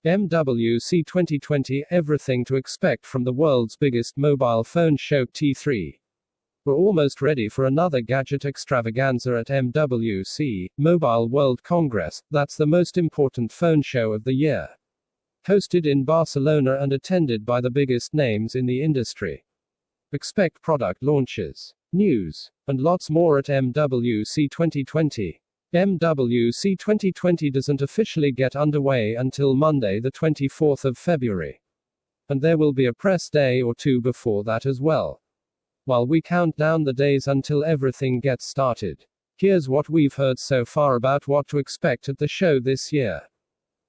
MWC 2020, everything to expect from the world's biggest mobile phone show T3. We're almost ready for another gadget extravaganza at MWC, Mobile World Congress, that's the most important phone show of the year. Hosted in Barcelona and attended by the biggest names in the industry. Expect product launches, news, and lots more at MWC 2020. MWC 2020 doesn't officially get underway until Monday the 24th of February. And there will be a press day or two before that as well. While we count down the days until everything gets started, here's what we've heard so far about what to expect at the show this year.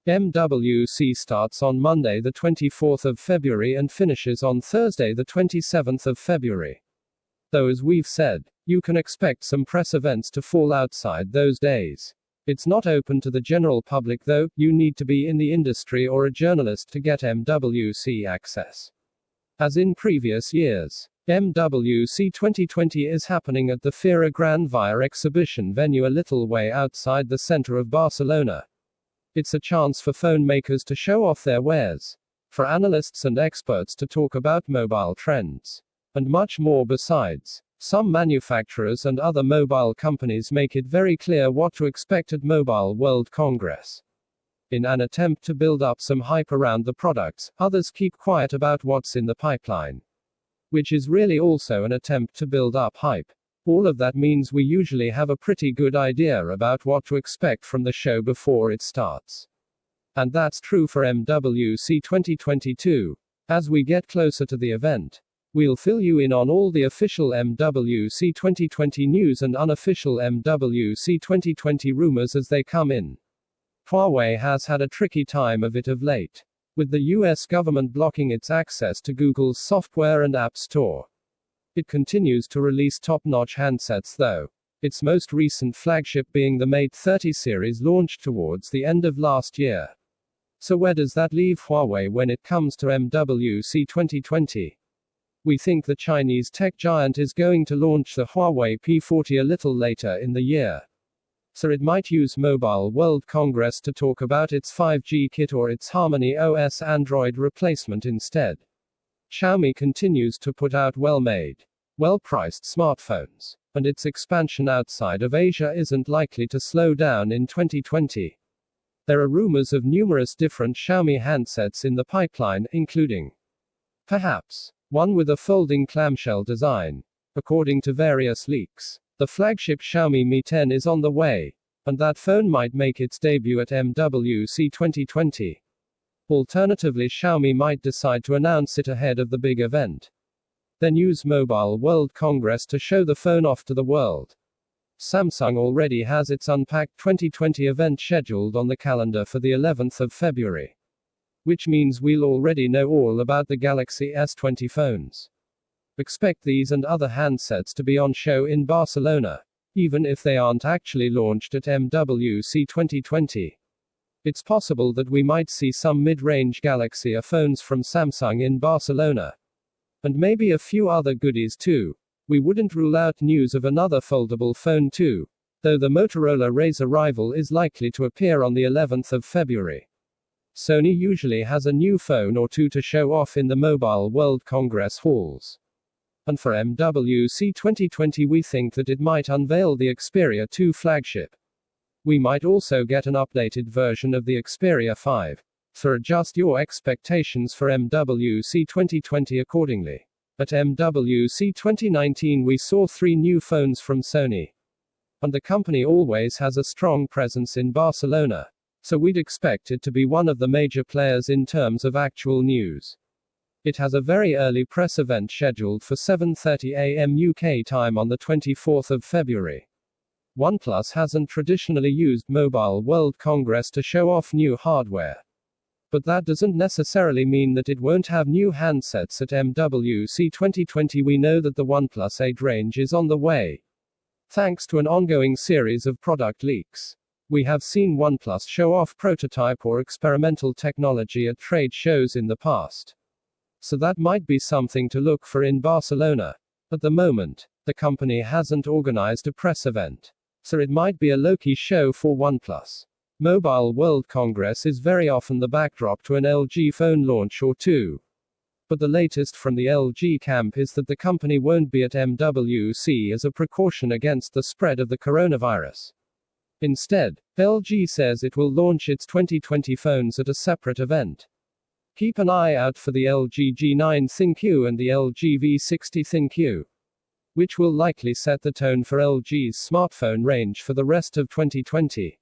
MWC starts on Monday the 24th of February and finishes on Thursday the 27th of February. Though as we've said, you can expect some press events to fall outside those days. It's not open to the general public though, you need to be in the industry or a journalist to get MWC access. As in previous years, MWC 2020 is happening at the Fira Gran Via exhibition venue a little way outside the center of Barcelona. It's a chance for phone makers to show off their wares, for analysts and experts to talk about mobile trends, and much more besides. Some manufacturers and other mobile companies make it very clear what to expect at Mobile World Congress. In an attempt to build up some hype around the products, others keep quiet about what's in the pipeline. Which is really also an attempt to build up hype. All of that means we usually have a pretty good idea about what to expect from the show before it starts. And that's true for MWC 2022. As we get closer to the event, we'll fill you in on all the official MWC 2020 news and unofficial MWC 2020 rumors as they come in. Huawei has had a tricky time of it of late, with the US government blocking its access to Google's software and app store. It continues to release top-notch handsets though, its most recent flagship being the Mate 30 series launched towards the end of last year. So where does that leave Huawei when it comes to MWC 2020? We think the Chinese tech giant is going to launch the Huawei P40 a little later in the year. So it might use Mobile World Congress to talk about its 5G kit or its Harmony OS Android replacement instead. Xiaomi continues to put out well-made, well-priced smartphones, and its expansion outside of Asia isn't likely to slow down in 2020. There are rumors of numerous different Xiaomi handsets in the pipeline, including, perhaps, one with a folding clamshell design. According to various leaks, the flagship Xiaomi Mi 10 is on the way, and that phone might make its debut at MWC 2020. Alternatively, Xiaomi might decide to announce it ahead of the big event. Then use Mobile World Congress to show the phone off to the world. Samsung already has its Unpacked 2020 event scheduled on the calendar for the 11th of February. Which means we'll already know all about the Galaxy S20 phones. Expect these and other handsets to be on show in Barcelona, even if they aren't actually launched at MWC 2020. It's possible that we might see some mid-range Galaxy A phones from Samsung in Barcelona. And maybe a few other goodies too. We wouldn't rule out news of another foldable phone too, though the Motorola Razr rival is likely to appear on the 11th of February. Sony usually has a new phone or two to show off in the Mobile World Congress halls. And for MWC 2020 we think that it might unveil the Xperia 2 flagship. We might also get an updated version of the Xperia 5. So adjust your expectations for MWC 2020 accordingly. At MWC 2019 we saw 3 new phones from Sony. And the company always has a strong presence in Barcelona. So we'd expect it to be one of the major players in terms of actual news. It has a very early press event scheduled for 7:30 AM UK time on the 24th of February. OnePlus hasn't traditionally used Mobile World Congress to show off new hardware. But that doesn't necessarily mean that it won't have new handsets at MWC 2020. We know that the OnePlus 8 range is on the way, thanks to an ongoing series of product leaks. We have seen OnePlus show off prototype or experimental technology at trade shows in the past. So that might be something to look for in Barcelona. At the moment, the company hasn't organized a press event. So it might be a low-key show for OnePlus. Mobile World Congress is very often the backdrop to an LG phone launch or two. But the latest from the LG camp is that the company won't be at MWC as a precaution against the spread of the coronavirus. Instead, LG says it will launch its 2020 phones at a separate event. Keep an eye out for the LG G9 ThinQ and the LG V60 ThinQ, which will likely set the tone for LG's smartphone range for the rest of 2020.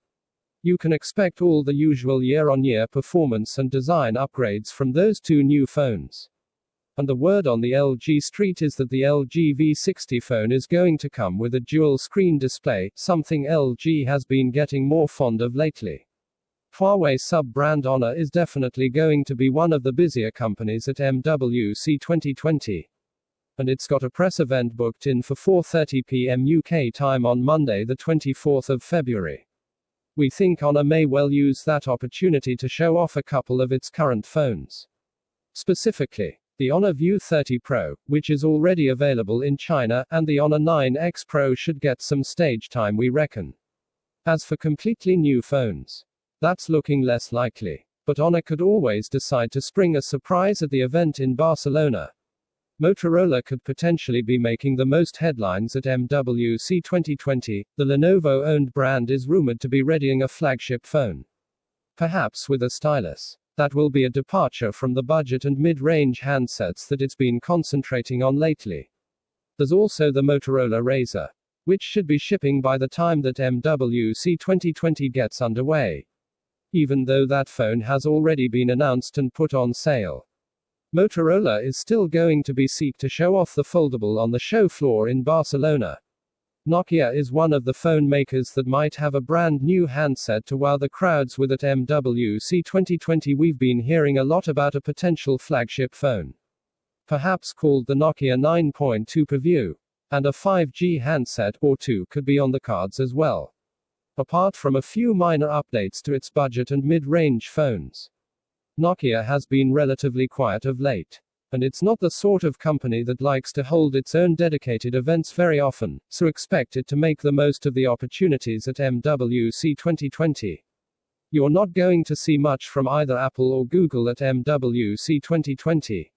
You can expect all the usual year-on-year performance and design upgrades from those two new phones. And the word on the LG street is that the LG V60 phone is going to come with a dual-screen display, something LG has been getting more fond of lately. Huawei sub-brand Honor is definitely going to be one of the busier companies at MWC 2020. And it's got a press event booked in for 4:30 p.m. UK time on Monday the 24th of February. We think Honor may well use that opportunity to show off a couple of its current phones. Specifically, the Honor View 30 Pro, which is already available in China, and the Honor 9X Pro should get some stage time, we reckon. As for completely new phones, that's looking less likely. But Honor could always decide to spring a surprise at the event in Barcelona. Motorola could potentially be making the most headlines at MWC 2020. The Lenovo-owned brand is rumored to be readying a flagship phone, perhaps with a stylus. That will be a departure from the budget and mid-range handsets that it's been concentrating on lately. There's also the Motorola Razr, which should be shipping by the time that MWC 2020 gets underway. Even though that phone has already been announced and put on sale, Motorola is still going to seek to show off the foldable on the show floor in Barcelona. Nokia is one of the phone makers that might have a brand new handset to wow the crowds with at MWC 2020. We've been hearing a lot about a potential flagship phone, perhaps called the Nokia 9.2 Preview, and a 5G handset or two could be on the cards as well. Apart from a few minor updates to its budget and mid-range phones, Nokia has been relatively quiet of late. And it's not the sort of company that likes to hold its own dedicated events very often, so expect it to make the most of the opportunities at MWC 2020. You're not going to see much from either Apple or Google at MWC 2020.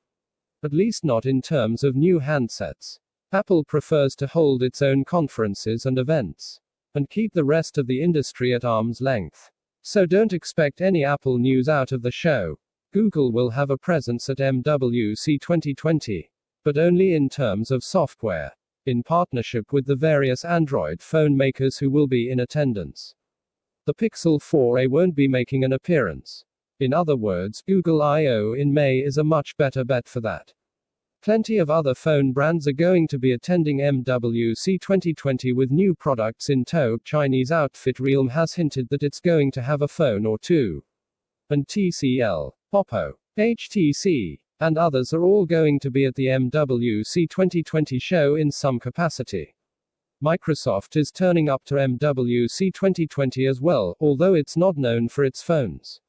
At least not in terms of new handsets. Apple prefers to hold its own conferences and events, and keep the rest of the industry at arm's length. So don't expect any Apple news out of the show. Google will have a presence at MWC 2020, but only in terms of software, in partnership with the various Android phone makers who will be in attendance. The Pixel 4a won't be making an appearance. In other words, Google I/O in May is a much better bet for that. Plenty of other phone brands are going to be attending MWC 2020 with new products in tow. Chinese outfit Realme has hinted that it's going to have a phone or two. And TCL, Oppo, HTC, and others are all going to be at the MWC 2020 show in some capacity. Microsoft is turning up to MWC 2020 as well, although it's not known for its phones.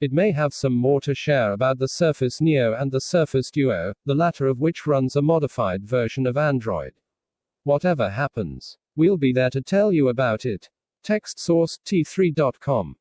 It may have some more to share about the Surface Neo and the Surface Duo, the latter of which runs a modified version of Android. Whatever happens, we'll be there to tell you about it. Text source, t3.com.